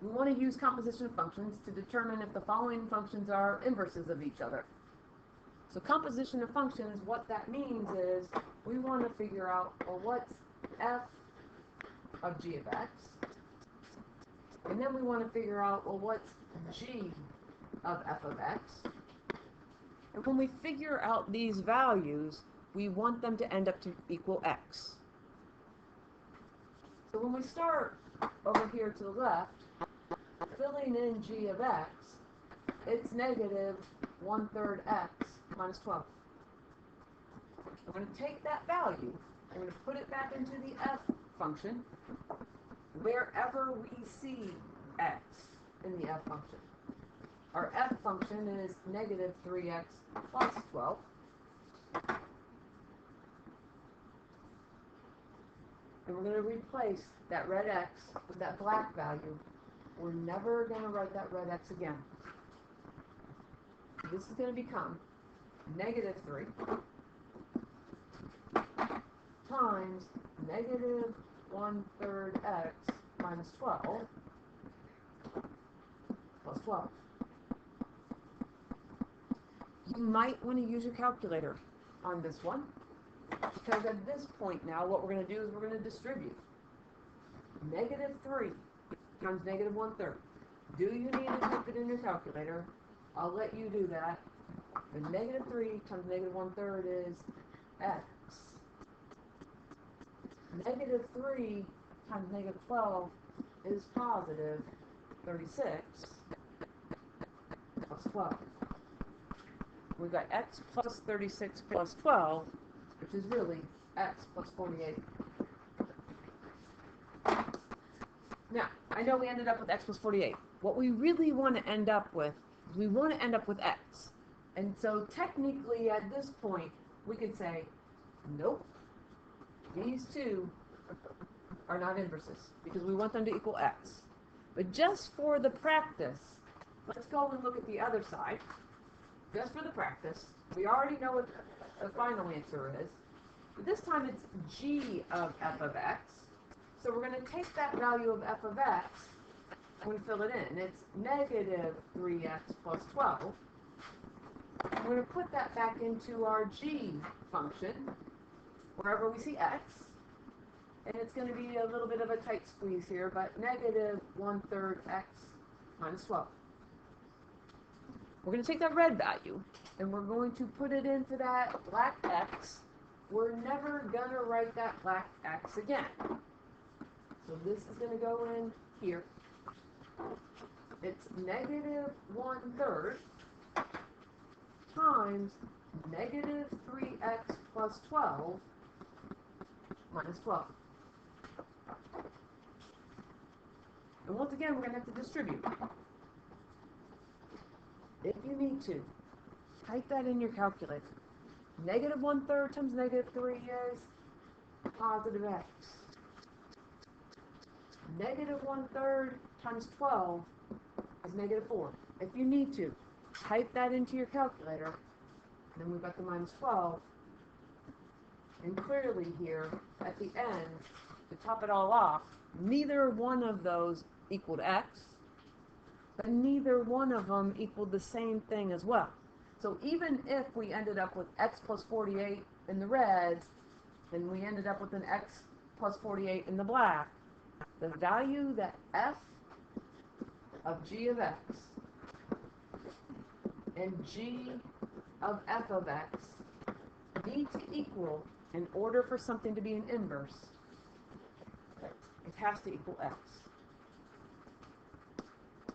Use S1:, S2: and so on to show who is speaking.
S1: we want to use composition of functions to determine if the following functions are inverses of each other. So composition of functions, what that means is we want to figure out, well, what's f of g of x? And then we want to figure out, well, what's g of f of x? And when we figure out these values, we want them to end up to equal x. So when we start over here to the left, filling in g of x, it's negative 1/3 x minus 12. I'm going to take that value, I'm going to put it back into the f function wherever we see x in the f function. Our f function is negative 3x plus 12. And we're going to replace that red x with that black value. We're never going to write that red x again. This is going to become negative 3 times negative 1/3 x minus 12 plus 12. You might want to use your calculator on this one, because at this point now what we're going to do is we're going to distribute. Negative 3 times negative 1/3. Do you need to type it in your calculator? I'll let you do that. The negative 3 times negative 1/3 is x. Negative 3 times negative 12 is positive 36 plus 12. We've got x plus 36 plus 12, which is really x plus 48. Now, I know we ended up with x plus 48. What we really want to end up with is we want to end up with x. And so technically at this point, we could say, nope, these two are not inverses because we want them to equal x. But just for the practice, let's go and look at the other side. Just for the practice, we already know what the final answer is. But this time it's g of f of x. So we're going to take that value of f of x and we fill it in. It's negative 3x plus 12. We're going to put that back into our g function, wherever we see x. And it's going to be a little bit of a tight squeeze here, but negative 1/3 x minus 12. We're going to take that red value, and we're going to put it into that black x. We're never going to write that black x again. So this is going to go in here. It's negative 1/3 times negative 3x plus 12 minus 12. And once again, we're going to have to distribute. If you need to, type that in your calculator. Negative 1/3 times negative 3 is positive x. Negative 1/3 times 12 is negative 4. If you need to, type that into your calculator. And then we've got the minus 12. And clearly here, at the end, to top it all off, neither one of those equaled x, but neither one of them equaled the same thing as well. So even if we ended up with x plus 48 in the red, and we ended up with an x plus 48 in the black, the value that f of g of x and g of f of x need to equal in order for something to be an inverse, it has to equal x.